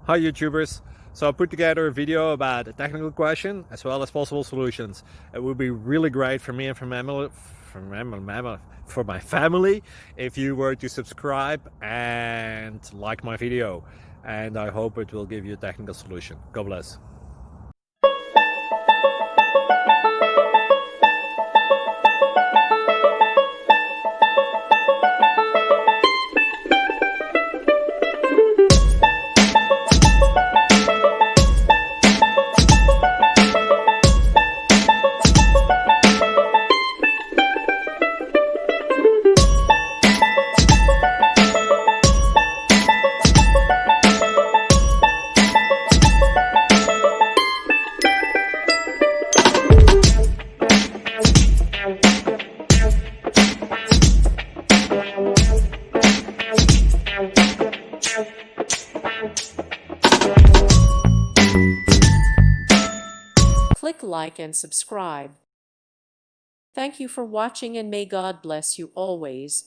Hi YouTubers! So I put together a video about a technical question as well as possible solutions. It would be really great for me and for my family if you were to subscribe and like my video, and I hope it will give you a technical solution. God bless. Click like and subscribe. Thank you for watching and may God bless you always.